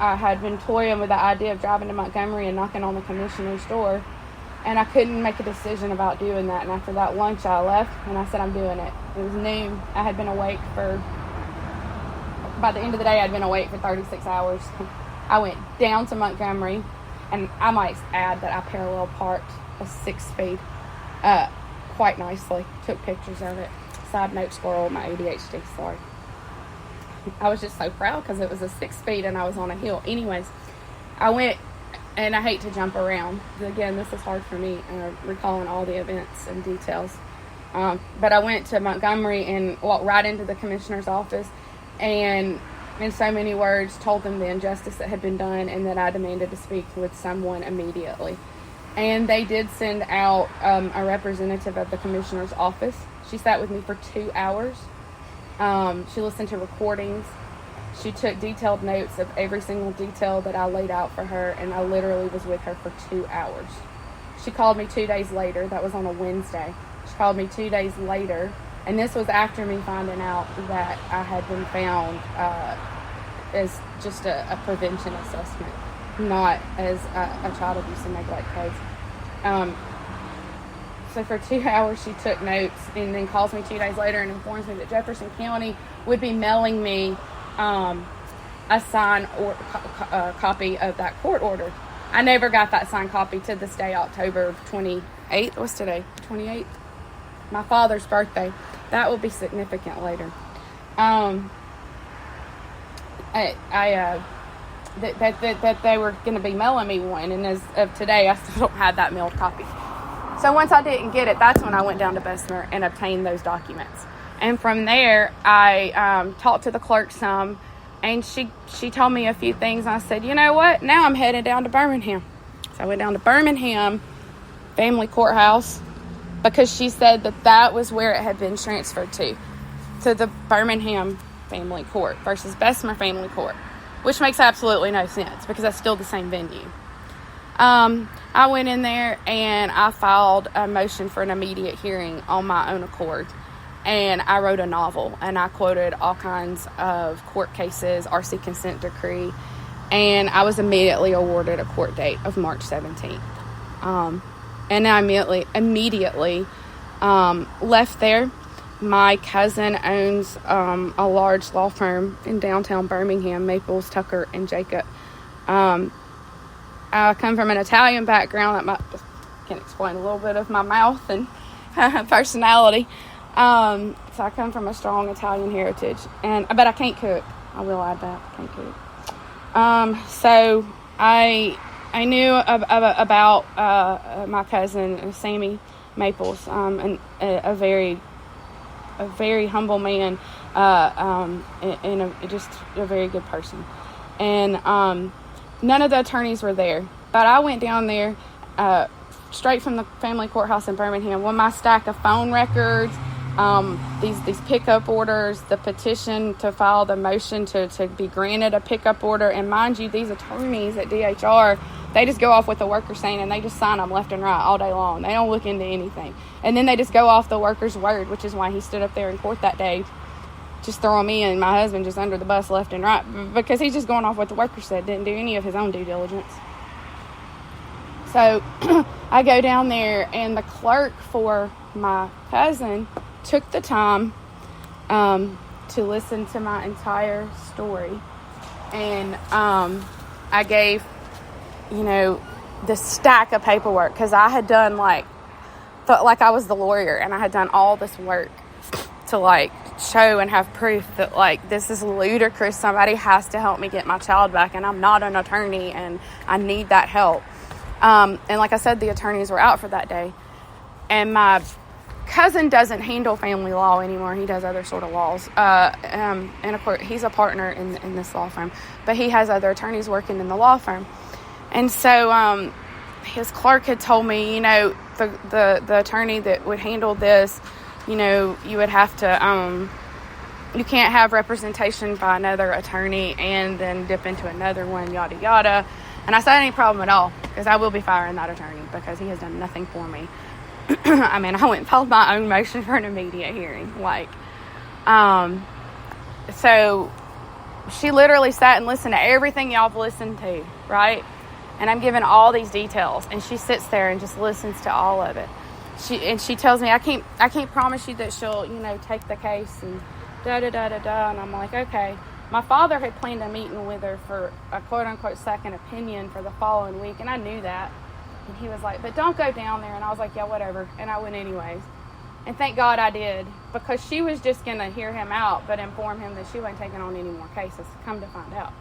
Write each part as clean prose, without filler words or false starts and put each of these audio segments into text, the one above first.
I had been toying with the idea of driving to Montgomery and knocking on the commissioner's door, and I couldn't make a decision about doing that. And after that lunch, I left, and I said, I'm doing it. It was noon. I had been awake by the end of the day, I'd been awake for 36 hours. I went down to Montgomery, and I might add that I parallel parked a 6-speed quite nicely. Took pictures of it. Side note, squirrel, my ADHD, sorry. I was just so proud because it was a 6-speed and I was on a hill. Anyways, I went, and I hate to jump around. Again, this is hard for me, recalling all the events and details. But I went to Montgomery and walked right into the commissioner's office, and in so many words told them the injustice that had been done and that I demanded to speak with someone immediately. And they did send out a representative of the commissioner's office. She sat with me for 2 hours. She listened to recordings. She took detailed notes of every single detail that I laid out for her, and I literally was with her for 2 hours. She called me 2 days later. That was on a Wednesday. She called me 2 days later, and this was after me finding out that I had been found as just a prevention assessment, not as a child abuse and neglect case. So for 2 hours, she took notes, and then calls me 2 days later and informs me that Jefferson County would be mailing me a signed copy of that court order. I never got that signed copy to this day, October 28th. What's today? 28th? My father's birthday. That will be significant later. That they were going to be mailing me one, and as of today, I still don't have that mailed copy. So once I didn't get it, that's when I went down to Bessemer and obtained those documents. And from there, I talked to the clerk some, and she told me a few things. And I said, you know what? Now I'm headed down to Birmingham. So I went down to Birmingham Family Courthouse, because she said that was where it had been transferred to the Birmingham Family Court versus Bessemer Family Court, which makes absolutely no sense because that's still the same venue. I went in there and I filed a motion for an immediate hearing on my own accord. And I wrote a novel, and I quoted all kinds of court cases, RC consent decree, and I was immediately awarded a court date of March 17th. And I immediately left there. My cousin owns a large law firm in downtown Birmingham, Maples, Tucker, and Jacob. I come from an Italian background. That can explain a little bit of my mouth and personality. So I come from a strong Italian heritage, but I can't cook. I will add that, I can't cook. So I knew about my cousin Sammy Maples, and a very humble man, and just a very good person. And none of the attorneys were there, but I went down there straight from the family courthouse in Birmingham with my stack of phone records, these pickup orders, the petition to file the motion to be granted a pickup order. And mind you, these attorneys at DHR, they just go off what the worker's saying, and they just sign them left and right all day long. They don't look into anything. And then they just go off the worker's word, which is why he stood up there in court that day, just throwing me and my husband just under the bus left and right, because he's just going off what the worker said, didn't do any of his own due diligence. So I go down there, and the clerk for my cousin took the time to listen to my entire story. And I gave, the stack of paperwork, because I had done felt like I was the lawyer, and I had done all this work to show and have proof that this is ludicrous. Somebody has to help me get my child back, and I'm not an attorney, and I need that help. And like I said, the attorneys were out for that day, and my cousin doesn't handle family law anymore. He does other sort of laws, and of course he's a partner in this law firm, but he has other attorneys working in the law firm. And so his clerk had told me, the attorney that would handle this, you would have to, you can't have representation by another attorney and then dip into another one, yada, yada. And I said, any problem at all, because I will be firing that attorney because he has done nothing for me. I went and filed my own motion for an immediate hearing. So she literally sat and listened to everything y'all have listened to, right? And I'm giving all these details, and she sits there and just listens to all of it. She tells me, I can't promise you that she'll, take the case and da-da-da-da-da. And I'm like, okay. My father had planned a meeting with her for a quote-unquote second opinion for the following week, and I knew that. And he was like, but don't go down there. And I was like, yeah, whatever. And I went anyways. And thank God I did, because she was just going to hear him out, but inform him that she wasn't taking on any more cases, come to find out.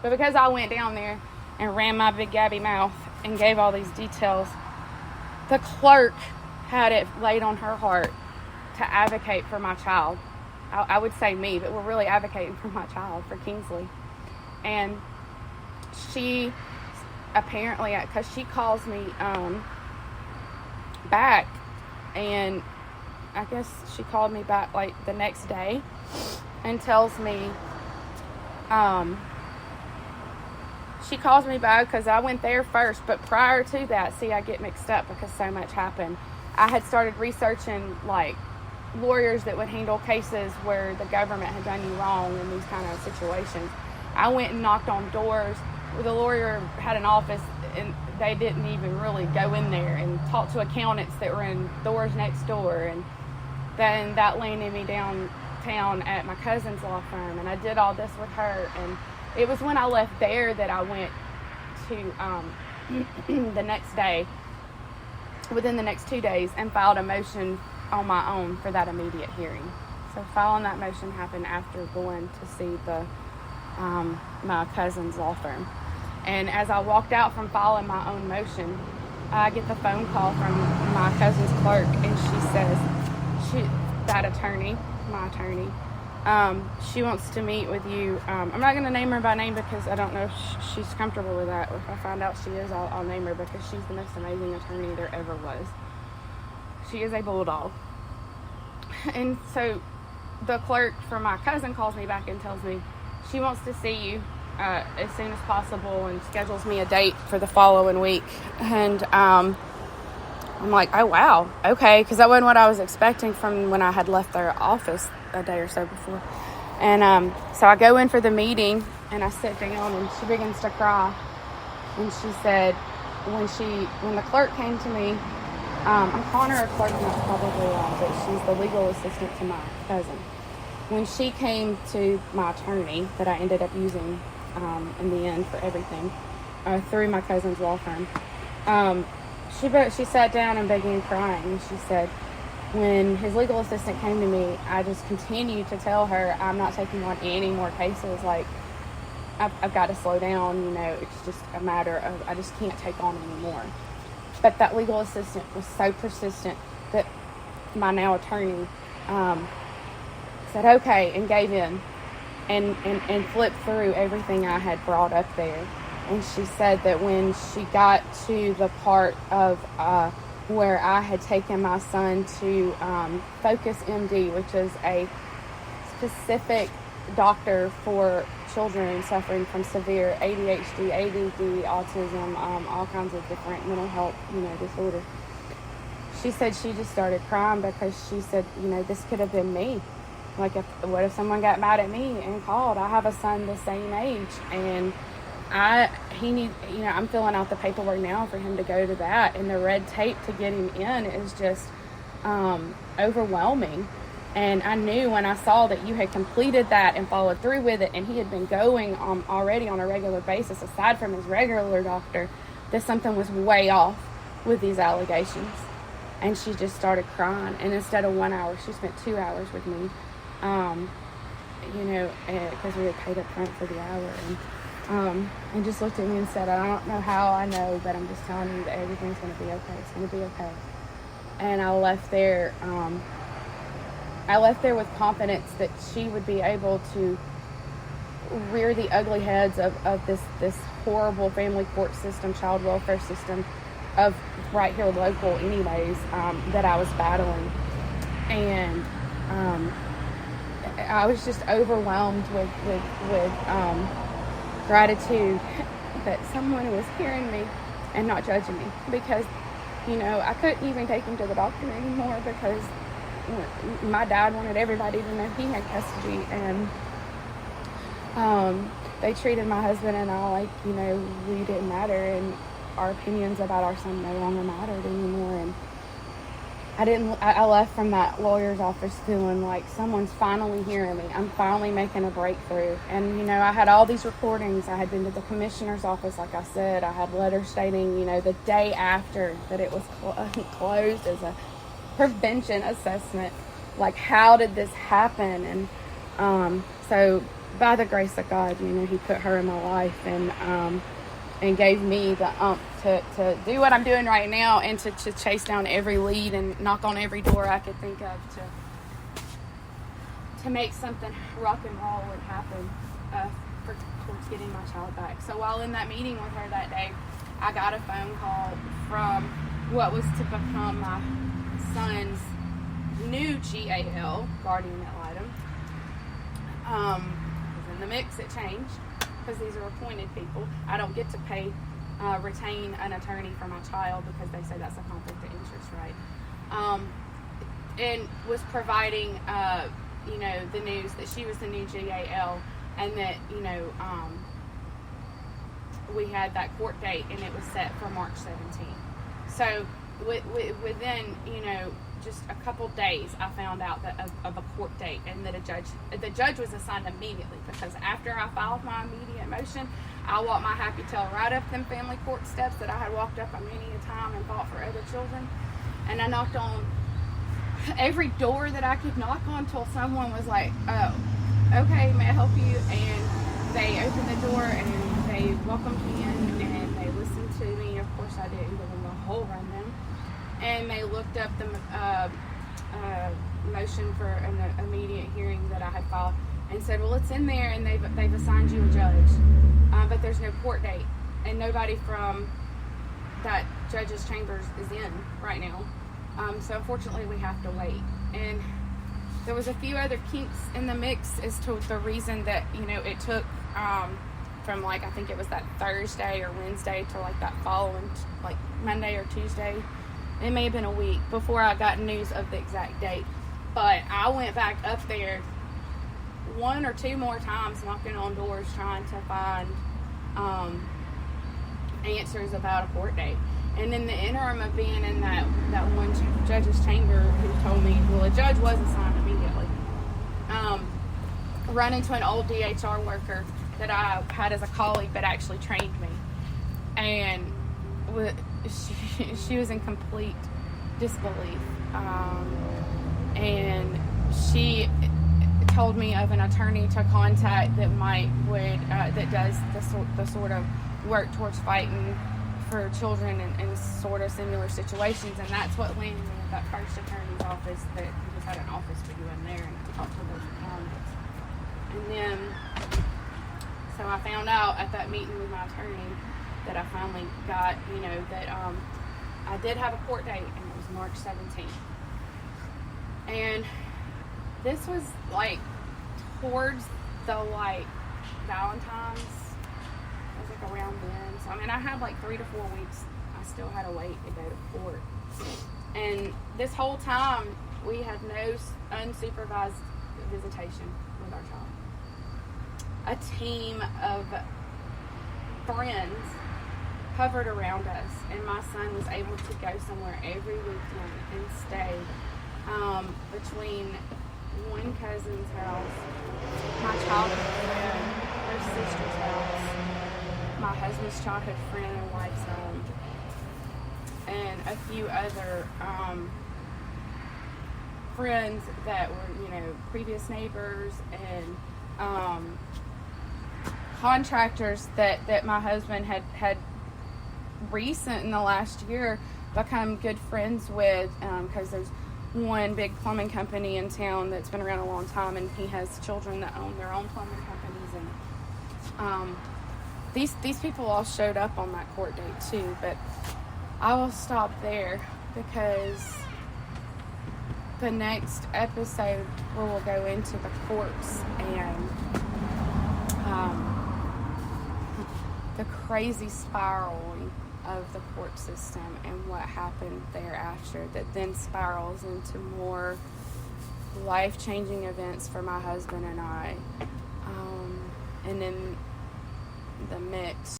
But because I went down there and ran my big gabby mouth and gave all these details, the clerk had it laid on her heart to advocate for my child. I would say me, but we're really advocating for my child, for Kingsley. And she apparently, because she calls me back, and I guess she called me back like the next day and tells me, she calls me back because I went there first, but prior to that, see, I get mixed up because so much happened. I had started researching like lawyers that would handle cases where the government had done you wrong in these kind of situations. I went and knocked on doors. The lawyer had an office, and they didn't even really go in there, and talk to accountants that were in doors next door. And then that landed me downtown at my cousin's law firm, and I did all this with her. And it was when I left there that I went to the next day, within the next 2 days, and filed a motion on my own for that immediate hearing. So filing that motion happened after going to see my cousin's law firm. And as I walked out from filing my own motion, I get the phone call from my cousin's clerk, and she says, my attorney, she wants to meet with you. I'm not going to name her by name because I don't know if she's comfortable with that. If I find out she is, I'll name her, because she's the most amazing attorney there ever was. She is a bulldog. And so the clerk for my cousin calls me back and tells me she wants to see you as soon as possible, and schedules me a date for the following week. And I'm like, oh, wow, okay, because that wasn't what I was expecting from when I had left their office a day or so before. And so I go in for the meeting, and I sit down, and she begins to cry. And she said, when the clerk came to me, I'm calling her a clerk, and that's probably wrong, but she's the legal assistant to my cousin. When she came to my attorney that I ended up using in the end for everything, through my cousin's law firm, she sat down and began crying. And she said, when his legal assistant came to me, I just continued to tell her, I'm not taking on any more cases. Like, I've got to slow down. It's just a matter of, I just can't take on anymore. But that legal assistant was so persistent that my now attorney said okay, and gave in, and flipped through everything I had brought up there. And she said that when she got to the part of where I had taken my son to Focus MD, which is a specific doctor for children suffering from severe ADHD, ADD, autism, all kinds of different mental health, disorders. She said she just started crying because she said, this could have been me. Like, what if someone got mad at me and called? I have a son the same age, and I'm filling out the paperwork now for him to go to that, and the red tape to get him in is just overwhelming. And I knew when I saw that you had completed that and followed through with it, and he had been going already on a regular basis, aside from his regular doctor, that something was way off with these allegations. And she just started crying. And instead of 1 hour, she spent 2 hours with me, because we had paid up front for the hour. And just looked at me and said, I don't know how I know, but I'm just telling you that everything's going to be okay. It's going to be okay. And I left there with confidence that she would be able to rear the ugly heads of this horrible family court system, child welfare system of right here local anyways, that I was battling. And I was just overwhelmed with gratitude that someone was hearing me and not judging me, because I couldn't even take him to the doctor anymore because my dad wanted everybody to know he had custody. And They treated my husband and I like, we didn't matter, and our opinions about our son no longer mattered anymore. And I left from that lawyer's office feeling like someone's finally hearing me. I'm finally making a breakthrough. And, I had all these recordings. I had been to the commissioner's office, like I said. I had letters stating, the day after that it was closed as a prevention assessment. Like, how did this happen? And so by the grace of God, he put her in my life and gave me the to do what I'm doing right now, and to chase down every lead and knock on every door I could think of to make something rock and roll would happen towards getting my child back. So while in that meeting with her that day, I got a phone call from what was to become my son's new GAL, guardian ad litem. In the mix, it changed because these are appointed people. I don't get to retain an attorney for my child because they say that's a conflict of interest, right? And was providing, the news that she was the new GAL, and that, we had that court date, and it was set for March 17th. So within, just a couple days, I found out that of a court date, and that the judge was assigned immediately, because after I filed my immediate motion, I walked my happy tail right up them family court steps that I had walked up a many a time and fought for other children. And I knocked on every door that I could knock on till someone was like, "Oh, okay, may I help you?" And they opened the door and they welcomed me in and they listened to me. Of course, I didn't give them the whole rundown. And they looked up the motion for an immediate hearing that I had filed and said, "Well, it's in there, and they've assigned you a judge, but there's no court date, and nobody from that judge's chambers is in right now. So unfortunately, we have to wait." And there was a few other kinks in the mix as to the reason that it took from I think it was that Thursday or Wednesday to that following Monday or Tuesday. It may have been a week before I got news of the exact date. But I went back up there one or two more times, knocking on doors, trying to find answers about a court date. And in the interim of being in that one judge's chamber, who told me, well, a judge was assigned immediately, run into an old DHR worker that I had as a colleague that actually trained me. And she was in complete disbelief, and she told me of an attorney to contact that does the sort of work towards fighting for children in sort of similar situations, and that's what landed me at that first attorney's office that he just had an office for you in there, and I talked to those attorneys. And then, so I found out at that meeting with my attorney that I finally got, that I did have a court date, and it was March 17th. And this was towards the Valentine's. It was around then. So I had 3 to 4 weeks. I still had to wait to go to court. And this whole time we had no unsupervised visitation with our child. A team of friends hovered around us, and my son was able to go somewhere every weekend and stay between one cousin's house, my childhood friend, her sister's house, my husband's childhood friend and wife's home, and a few other friends that were, previous neighbors and contractors that my husband had recent in the last year become good friends with, because there's one big plumbing company in town that's been around a long time, and he has children that own their own plumbing companies, and these people all showed up on that court date too. But I will stop there, because the next episode where we'll go into the courts and the crazy spiraling of the court system and what happened thereafter, that then spirals into more life-changing events for my husband and I. and then the mix.